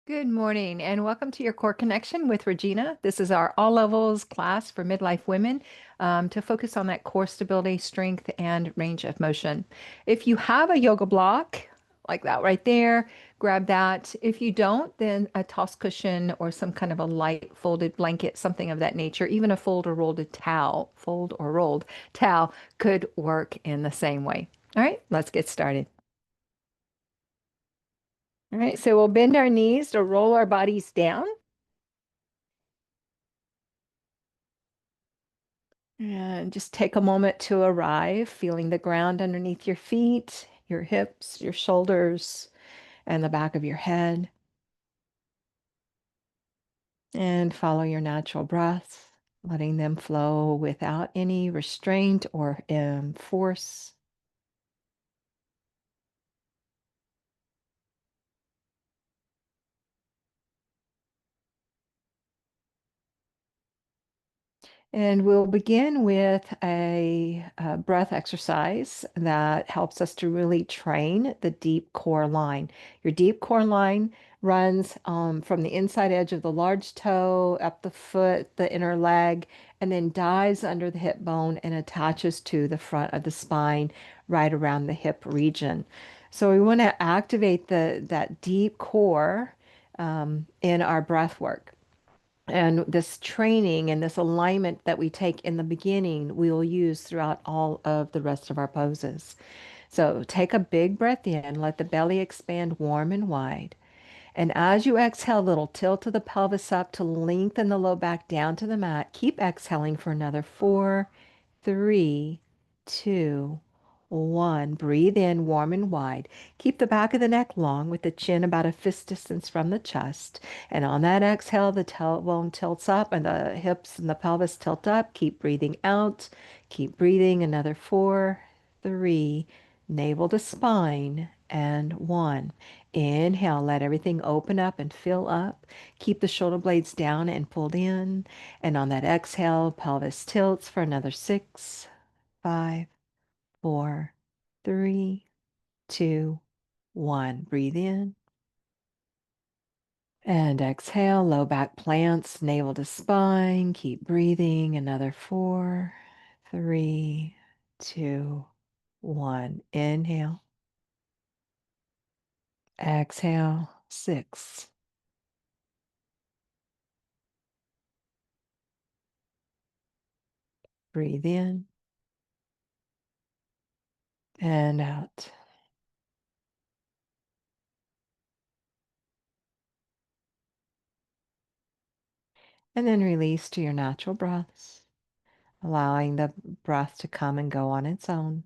Good morning and welcome to your Core Connection with Regina. This is our all levels class for midlife women to focus on that core stability, strength, and range of motion. If you have a yoga block like that right there, grab that. If you don't, then a toss cushion or some kind of a light folded blanket, something of that nature, even a fold or rolled towel could work in the same way. All right, let's get started. All right, so we'll bend our knees to roll our bodies down. And just take a moment to arrive, feeling the ground underneath your feet, your hips, your shoulders, and the back of your head. And follow your natural breaths, letting them flow without any restraint or force. And we'll begin with a breath exercise that helps us to really train the deep core line. Your deep core line runs from the inside edge of the large toe, up the foot, the inner leg, and then dives under the hip bone and attaches to the front of the spine right around the hip region. So we want to activate that deep core in our breath work. And this training and this alignment that we take in the beginning, we'll use throughout all of the rest of our poses. So take a big breath in, let the belly expand warm and wide. And as you exhale, a little tilt of the pelvis up to lengthen the low back down to the mat. Keep exhaling for another 4, 3, 2, 1. Breathe in warm and wide. Keep the back of the neck long with the chin about a fist distance from the chest. And on that exhale, the tailbone tilts up and the hips and the pelvis tilt up. Keep breathing out. Keep breathing. Another 4, 3, navel to spine, and 1. Inhale, let everything open up and fill up. Keep the shoulder blades down and pulled in. And on that exhale, pelvis tilts for another 6, 5, 4, 3, 2, 1. Breathe in and exhale. Low back plants, navel to spine. Keep breathing. Another 4, 3, 2, 1. Inhale. Exhale. 6. Breathe in and out. And then release to your natural breaths, allowing the breath to come and go on its own.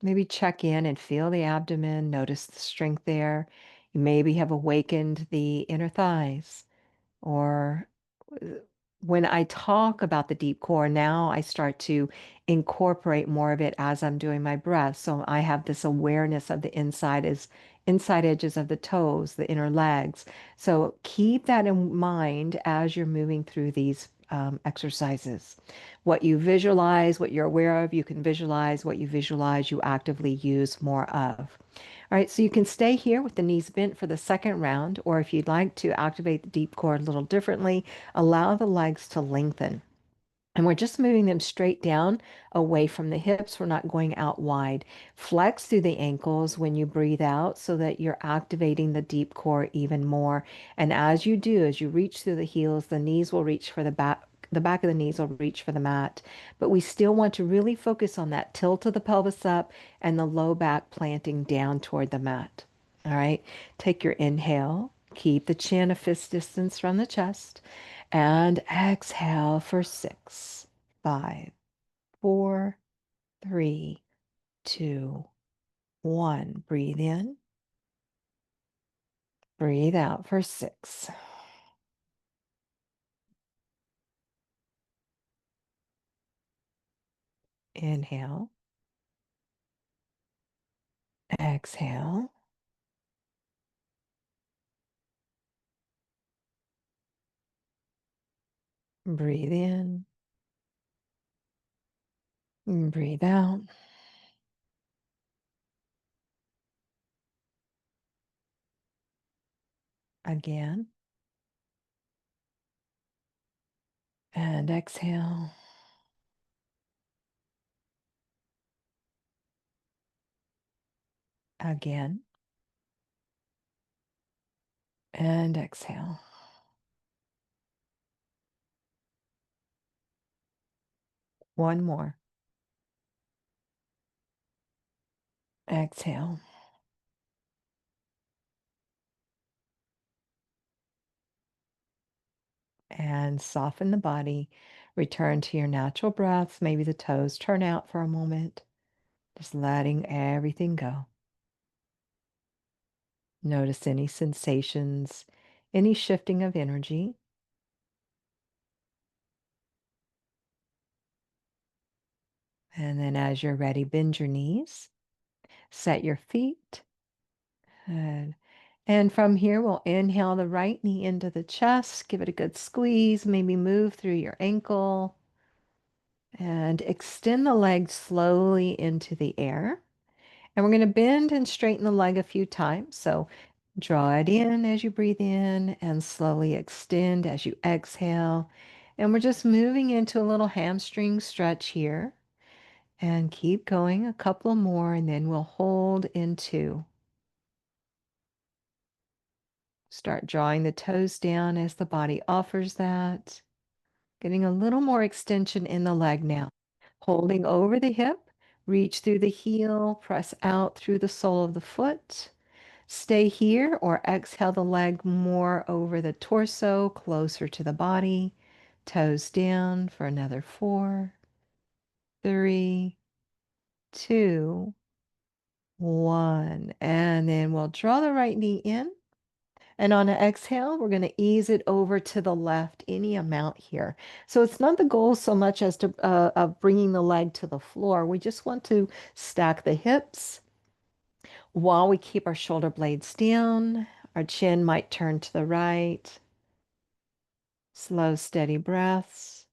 Maybe check in and feel the abdomen, notice the strength there. You maybe have awakened the inner thighs, or uh, when I talk about the deep core, now I start to incorporate more of it as I'm doing my breath. So I have this awareness of the inside edges of the toes, the inner legs. So keep that in mind as you're moving through these exercises. What you visualize, what you're aware of, you can visualize. What you visualize, you actively use more of. All right, so you can stay here with the knees bent for the second round, or if you'd like to activate the deep core a little differently, allow the legs to lengthen. And we're just moving them straight down away from the hips. We're not going out wide. Flex through the ankles when you breathe out so that you're activating the deep core even more. And as you do, as you reach through the heels, the knees will reach for the back. The back of the knees will reach for the mat. But we still want to really focus on that tilt of the pelvis up and the low back planting down toward the mat. All right. Take your inhale. Keep the chin a fist distance from the chest. And exhale for 6, 5, 4, 3, 2, 1. Breathe in. Breathe out for 6. Inhale. Exhale. Breathe in. Breathe out. Again. And exhale. Again. And exhale. One more. Exhale. And soften the body. Return to your natural breaths. Maybe the toes turn out for a moment. Just letting everything go. Notice any sensations, any shifting of energy. And then as you're ready, bend your knees, set your feet. Good. And from here, we'll inhale the right knee into the chest, give it a good squeeze, maybe move through your ankle, and extend the leg slowly into the air. And we're going to bend and straighten the leg a few times. So draw it in as you breathe in and slowly extend as you exhale. And we're just moving into a little hamstring stretch here. And keep going a couple more, and then we'll hold in two. Start drawing the toes down as the body offers that. Getting a little more extension in the leg now. Holding over the hip, reach through the heel, press out through the sole of the foot. Stay here or exhale the leg more over the torso, closer to the body. Toes down for another 4, 3, 2, 1. And then we'll draw the right knee in. And on an exhale, we're going to ease it over to the left, any amount here. So it's not the goal so much as to of bringing the leg to the floor. We just want to stack the hips while we keep our shoulder blades down. Our chin might turn to the right. Slow, steady breaths.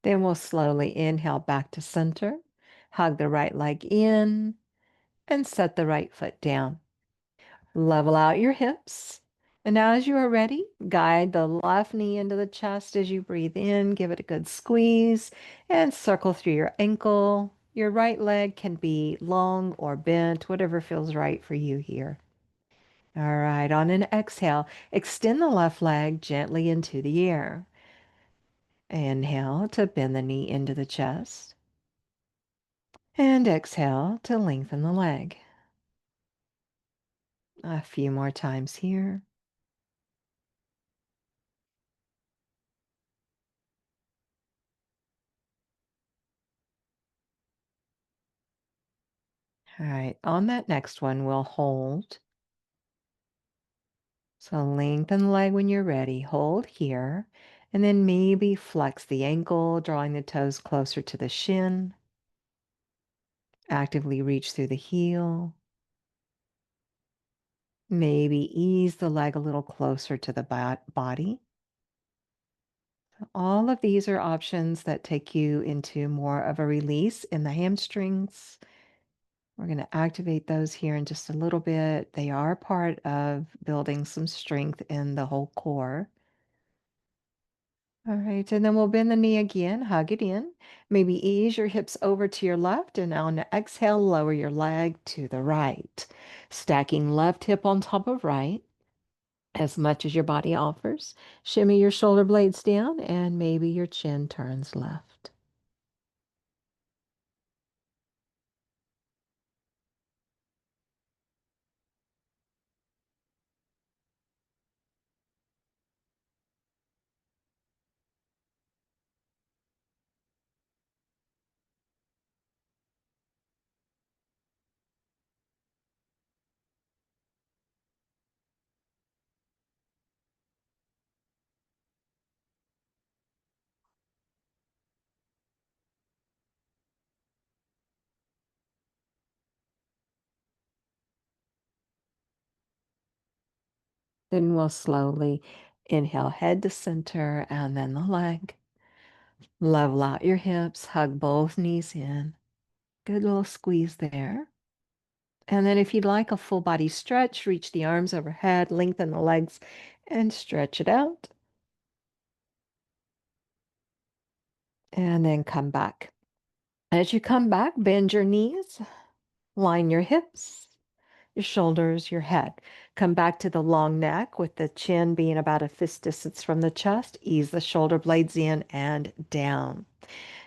Then we'll slowly inhale back to center. Hug the right leg in and set the right foot down. Level out your hips. And now, as you are ready, guide the left knee into the chest as you breathe in. Give it a good squeeze and circle through your ankle. Your right leg can be long or bent, whatever feels right for you here. All right, on an exhale, extend the left leg gently into the air. Inhale to bend the knee into the chest. And exhale to lengthen the leg. A few more times here. All right, on that next one, we'll hold. So lengthen the leg when you're ready. Hold here. And then maybe flex the ankle, drawing the toes closer to the shin. Actively reach through the heel. Maybe ease the leg a little closer to the body. All of these are options that take you into more of a release in the hamstrings. We're going to activate those here in just a little bit. They are part of building some strength in the whole core. All right, and then we'll bend the knee again, hug it in. Maybe ease your hips over to your left, and on the exhale, lower your leg to the right. Stacking left hip on top of right as much as your body offers. Shimmy your shoulder blades down, and maybe your chin turns left. Then we'll slowly inhale head to center and then the leg. Level out your hips, hug both knees in. Good little squeeze there. And then if you'd like a full body stretch, reach the arms overhead, lengthen the legs, and stretch it out. And then come back. As you come back, bend your knees, line your hips, your shoulders, your head. Come back to the long neck with the chin being about a fist distance from the chest. Ease the shoulder blades in and down.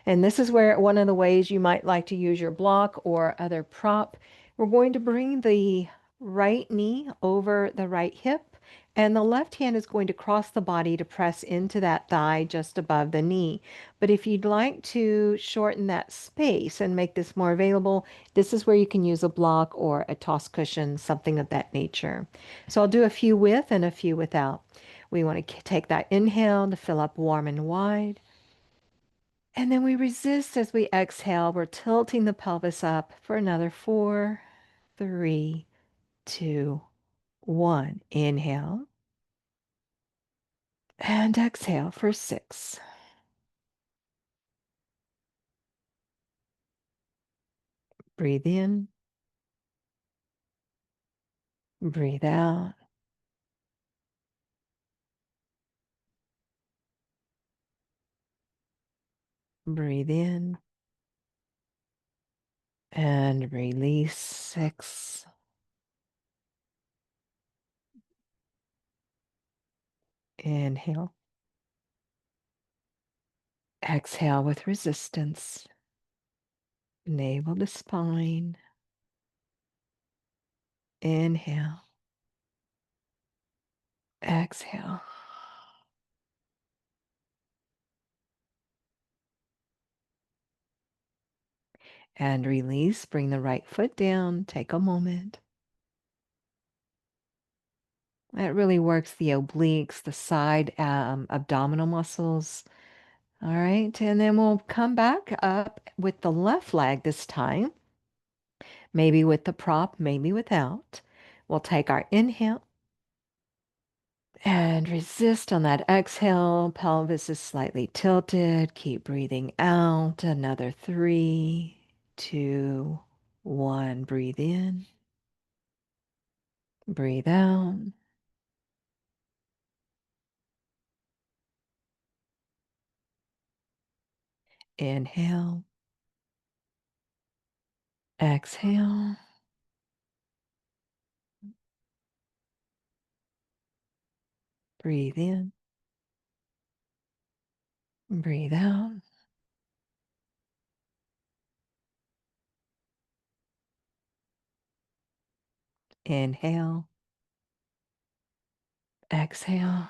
And this is where one of the ways you might like to use your block or other prop. We're going to bring the right knee over the right hip, and the left hand is going to cross the body to press into that thigh just above the knee. But if you'd like to shorten that space and make this more available, this is where you can use a block or a toss cushion, something of that nature. So I'll do a few with and a few without. We want to take that inhale to fill up warm and wide. And then we resist as we exhale. We're tilting the pelvis up for another 4, 3, 2, 1. Inhale and exhale for 6. Breathe in, breathe out. Breathe in and release 6. Inhale, exhale with resistance. Navel to spine. Inhale, exhale. And release. Bring the right foot down. Take a moment. That really works the obliques, the side abdominal muscles. All right. And then we'll come back up with the left leg this time, maybe with the prop, maybe without. We'll take our inhale and resist on that exhale. Pelvis is slightly tilted. Keep breathing out. Another 3, 2, 1. Breathe in. Breathe out. Inhale. Exhale. Breathe in. Breathe out. Inhale. Exhale.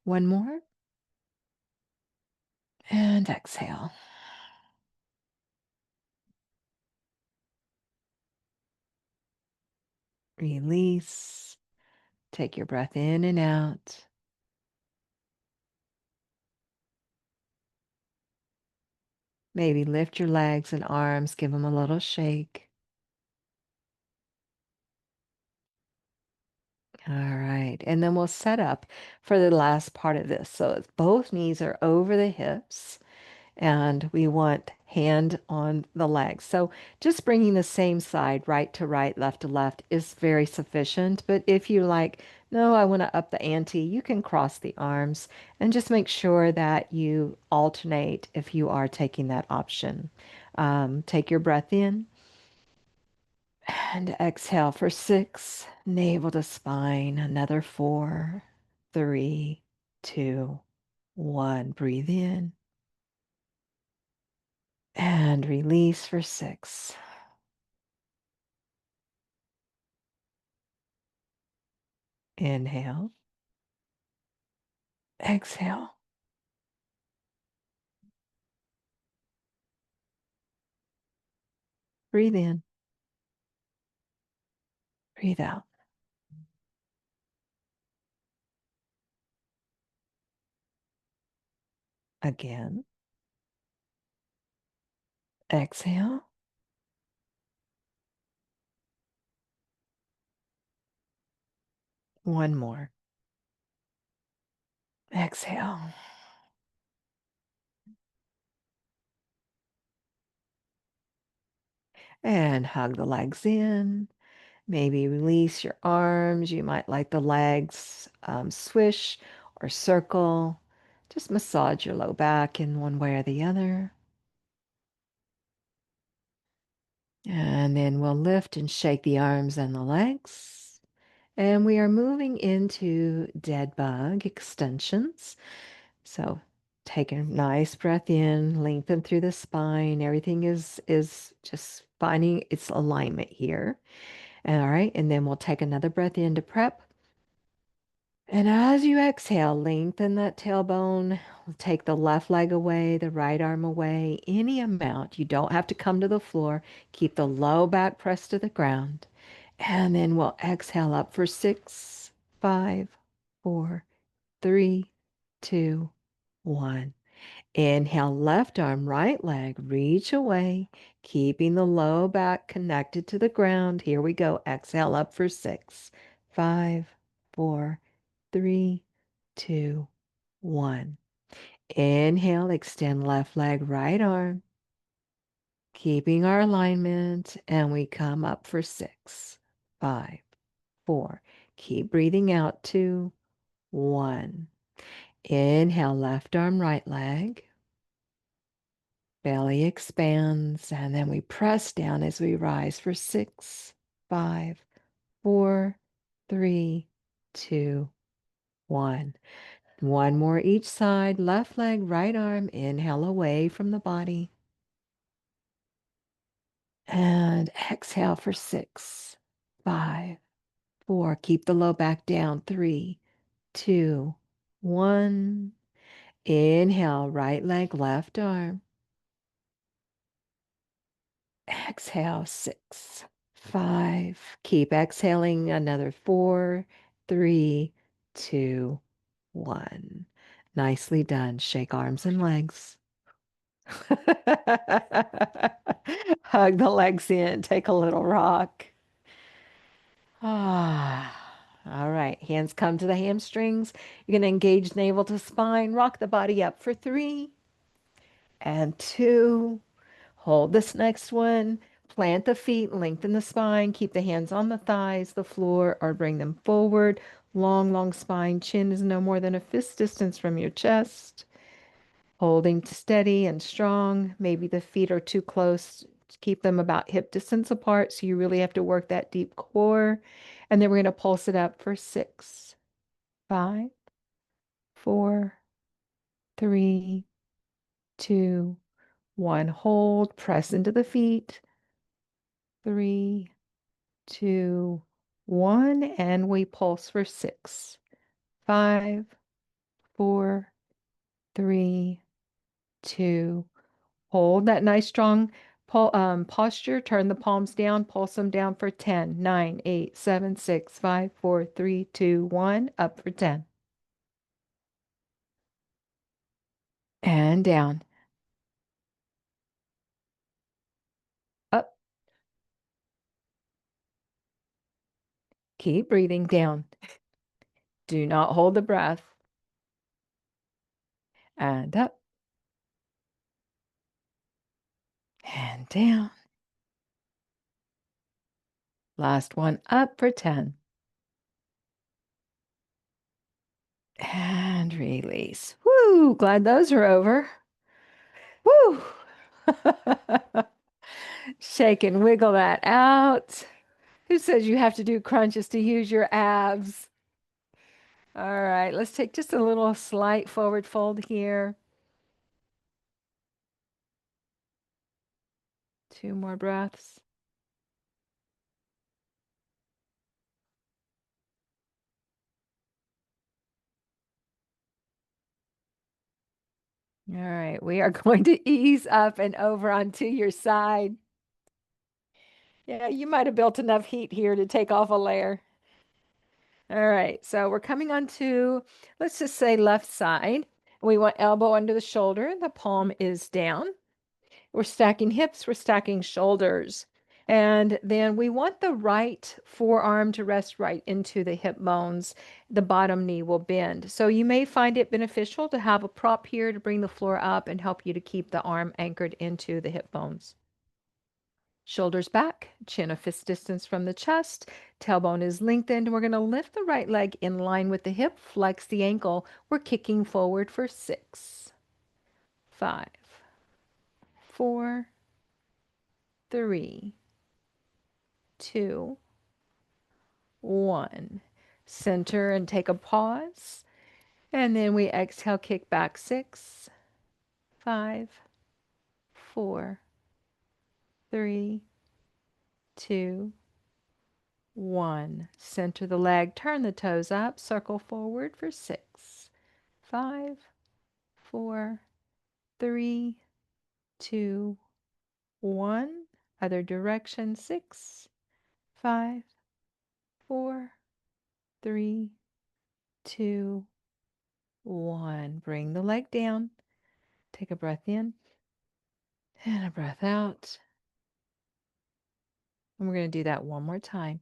One more. And exhale. Release. Take your breath in and out. Maybe lift your legs and arms, give them a little shake. All right. And then we'll set up for the last part of this. So both knees are over the hips. And we want hand on the legs. So just bringing the same side, right to right, left to left, is very sufficient. But if you like, no, I want to up the ante, you can cross the arms and just make sure that you alternate if you are taking that option. Take your breath in and exhale for 6, navel to spine, another 4, 3, 2, 1. Breathe in. And release for 6. Inhale. Exhale. Breathe in. Breathe out. Again. Exhale. One more. Exhale. And hug the legs in. Maybe release your arms. You might like the legs swish or circle. Just massage your low back in one way or the other. And then we'll lift and shake the arms and the legs. And we are moving into dead bug extensions. So take a nice breath in, lengthen through the spine. Everything is just finding its alignment here. All right, and then we'll take another breath in to prep. And as you exhale, lengthen that tailbone. Take the left leg away, the right arm away, any amount. You don't have to come to the floor. Keep the low back pressed to the ground. And then we'll exhale up for 6, 5, 4, 3, 2, 1. Inhale, left arm, right leg, reach away, keeping the low back connected to the ground. Here we go. Exhale up for 6, 5, 4, 3, 2, 1. Inhale, extend left leg, right arm, keeping our alignment, and we come up for 6, 5, 4. Keep breathing out. 2, 1. Inhale, left arm, right leg. Belly expands, and then we press down as we rise for 6, 5, 4, 3, 2, 1. One more each side. Left leg, right arm. Inhale away from the body. And exhale for 6, 5, 4. Keep the low back down. 3, 2, 1. Inhale, right leg, left arm. Exhale, 6, 5. Keep exhaling another 4, 3, 2, 1. Nicely done. Shake arms and legs. Hug the legs in. Take a little rock. Ah. All right. Hands come to the hamstrings. You're going to engage navel to spine. Rock the body up for 3 and 2. Hold this next one. Plant the feet, lengthen the spine, keep the hands on the thighs, the floor, or bring them forward. Long, long spine. Chin is no more than a fist distance from your chest. Holding steady and strong. Maybe the feet are too close. Keep them about hip distance apart, so you really have to work that deep core. And then we're going to pulse it up for 6, 5, 4, 3, 2, 1. Hold, press into the feet. 3, 2, 1, and we pulse for 6, 5, 4, 3, 2. Hold that nice strong posture. Turn the palms down, pulse them down for 10, 9, 8, 7, 6, 5, 4, 3, 2, 1. Up for 10. And down. Up. Keep breathing down. Do not hold the breath. And up. And down. Last one up for 10. And release. Woo! Glad those are over. Woo! Shake and wiggle that out. Who says you have to do crunches to use your abs? All right, let's take just a little slight forward fold here. 2 more breaths. All right, we are going to ease up and over onto your side. Yeah, you might have built enough heat here to take off a layer. All right, so we're coming on to, let's just say left side. We want elbow under the shoulder. The palm is down. We're stacking hips, we're stacking shoulders. And then we want the right forearm to rest right into the hip bones. The bottom knee will bend. So you may find it beneficial to have a prop here to bring the floor up and help you to keep the arm anchored into the hip bones. Shoulders back, chin a fist distance from the chest, tailbone is lengthened. We're going to lift the right leg in line with the hip, flex the ankle. We're kicking forward for 6, 5, 4, 3, 2, 1. Center and take a pause. And then we exhale, kick back 6, 5, 4, 3, 2, 1. Center the leg, turn the toes up, circle forward for 6, 5, 4, 3, 2, 1. Other direction 6, 5, 4, 3, 2, 1. Bring the leg down. Take a breath in and a breath out. And we're going to do that one more time.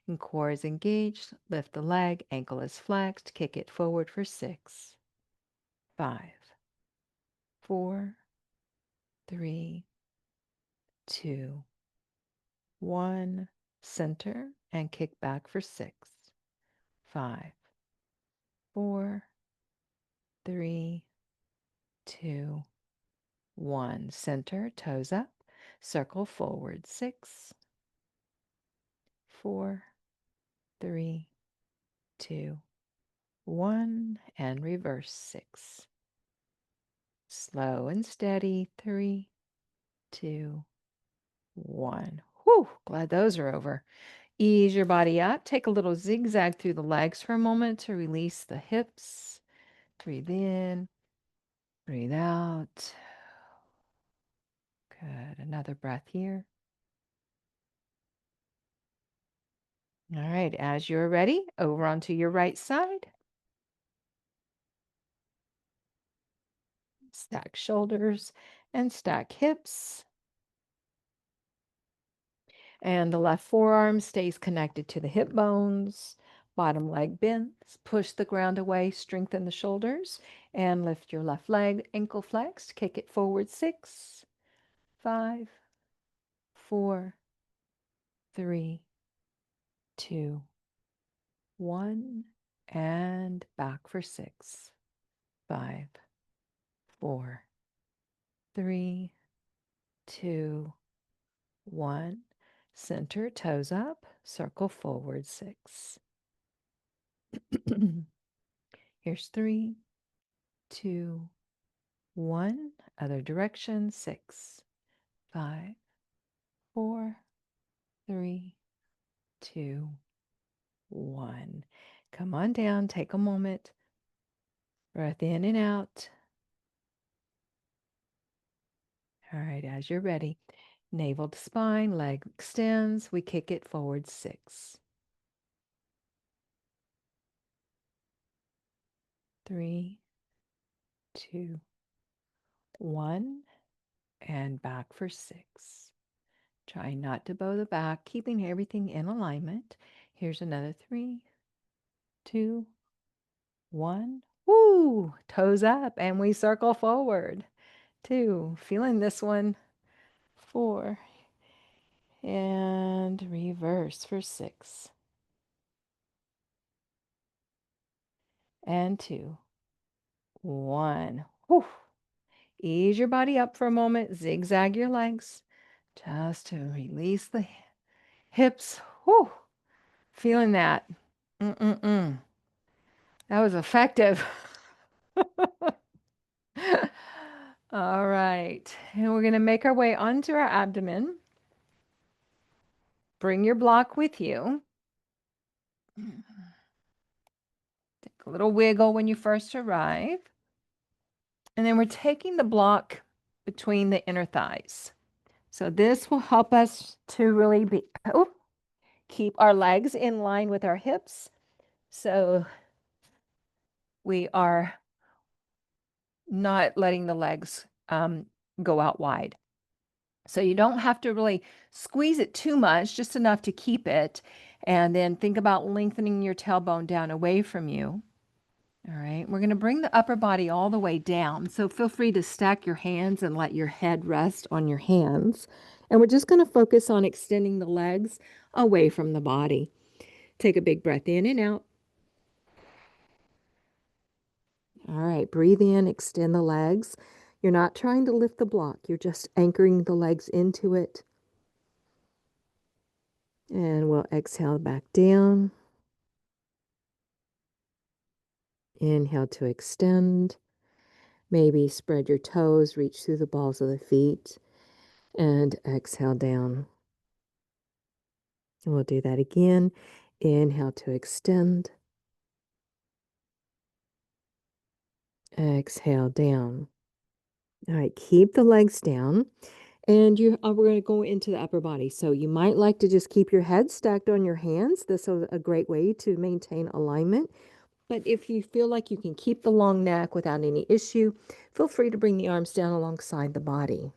And core is engaged. Lift the leg. Ankle is flexed. Kick it forward for 6, 5, 4, 3, 2, 1. Center and kick back for 6, 5, 4, 3, 2, 1. Center, toes up. Circle forward 6, 4, 3, 2, 1. And reverse 6. Slow and steady. 3, 2, 1. Whew, glad those are over. Ease your body up. Take a little zigzag through the legs for a moment to release the hips. Breathe in, breathe out. Good. Another breath here. All right, as you're ready, over onto your right side. Stack shoulders and stack hips. And the left forearm stays connected to the hip bones. Bottom leg bends. Push the ground away, strengthen the shoulders, and lift your left leg, ankle flexed. Kick it forward 6, 5, 4, 3, 2, 1. And back for 6, 5, 4, 3, 2, 1. Center, toes up, circle forward 6. Here's 3, 2, 1. Other direction 6, 5, 4, 3, 2, 1. Come on down, take a moment. Breath in and out. All right, as you're ready, navel to spine, leg extends. We kick it forward 6, 3, 2, 1. And back for 6. Try not to bow the back, keeping everything in alignment. Here's another 3, 2, 1. Woo! Toes up, and we circle forward. 2. Feeling this one. 4. And reverse for 6. And 2. 1. Whew. Ease your body up for a moment. Zigzag your legs just to release the hips. Whew. Feeling that. Mm-mm-mm. That was effective. All right. And we're going to make our way onto our abdomen. Bring your block with you. Take a little wiggle when you first arrive. And then we're taking the block between the inner thighs. So this will help us to really keep our legs in line with our hips. So we are not letting the legs go out wide. So you don't have to really squeeze it too much, just enough to keep it. And then think about lengthening your tailbone down away from you. All right, we're going to bring the upper body all the way down. So feel free to stack your hands and let your head rest on your hands. And we're just going to focus on extending the legs away from the body. Take a big breath in and out. All right, breathe in, extend the legs. You're not trying to lift the block, you're just anchoring the legs into it. And we'll exhale back down. Inhale to extend. Maybe spread your toes, reach through the balls of the feet, and exhale down. And we'll do that again. Inhale to extend. Exhale down. All right, keep the legs down. And we're going to go into the upper body. So you might like to just keep your head stacked on your hands. This is a great way to maintain alignment. But if you feel like you can keep the long neck without any issue, feel free to bring the arms down alongside the body.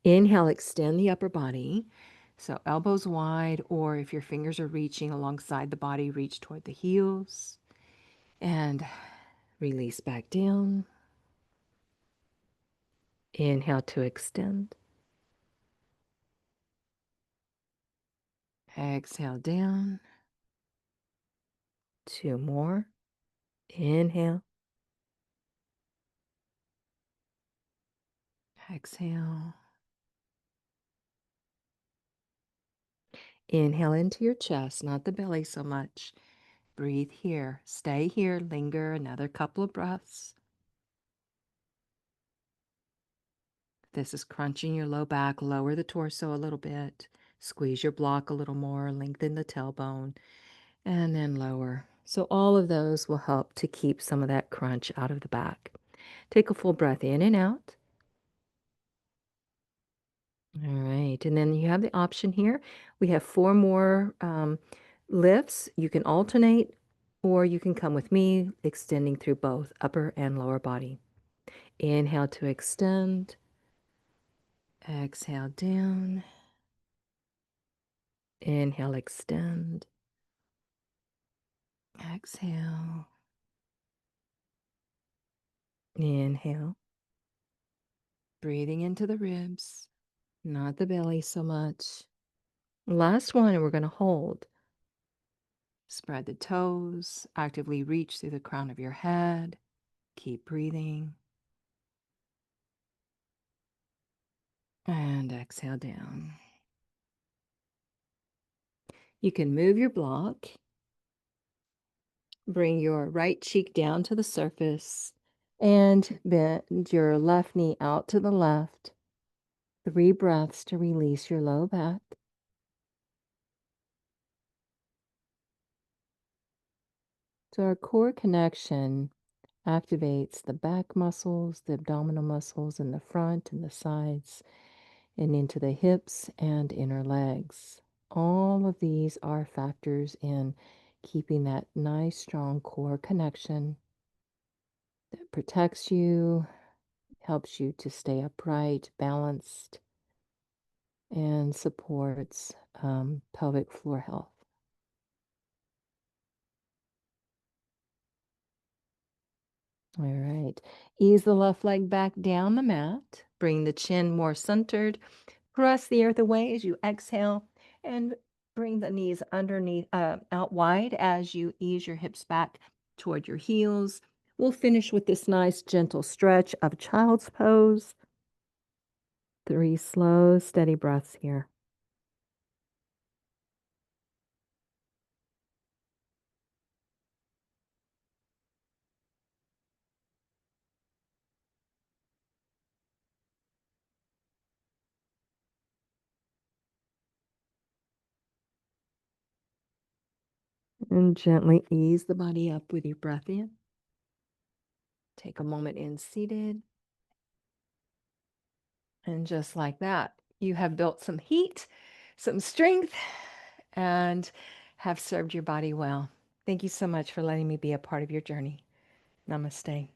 Inhale, extend the upper body. So elbows wide, or if your fingers are reaching alongside the body, reach toward the heels. And release back down. Inhale to extend. Exhale down. Two more. Inhale. Exhale. Inhale into your chest, not the belly so much. Breathe here. Stay here. Linger another couple of breaths. This is crunching your low back. Lower the torso a little bit. Squeeze your block a little more. Lengthen the tailbone. And then lower. So all of those will help to keep some of that crunch out of the back. Take a full breath in and out. All right. And then you have the option here. We have four more lifts. You can alternate, or you can come with me, extending through both upper and lower body. Inhale to extend. Exhale down. Inhale, extend. Exhale. Inhale. Breathing into the ribs, not the belly so much. Last one, and we're going to hold. Spread the toes. Actively reach through the crown of your head. Keep breathing. And exhale down. You can move your block. Bring your right cheek down to the surface and bend your left knee out to the left. 3 breaths to release your low back. So our core connection activates the back muscles, the abdominal muscles in the front and the sides, and into the hips and inner legs. All of these are factors in keeping that nice, strong core connection that protects you, helps you to stay upright, balanced, and supports pelvic floor health. All right. Ease the left leg back down the mat. Bring the chin more centered. Press the earth away as you exhale, and bring the knees underneath, out wide as you ease your hips back toward your heels. We'll finish with this nice gentle stretch of child's pose. 3 slow, steady breaths here. And gently ease the body up with your breath in. Take a moment in seated. And just like that, you have built some heat, some strength, and have served your body well. Thank you so much for letting me be a part of your journey. Namaste.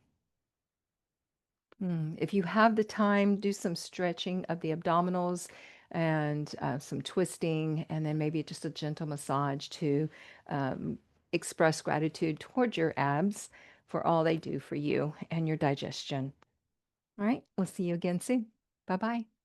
If you have the time, do some stretching of the abdominals and some twisting, and then maybe just a gentle massage to um, express gratitude towards your abs for all they do for you and your digestion. All right, we'll see you again soon. Bye bye.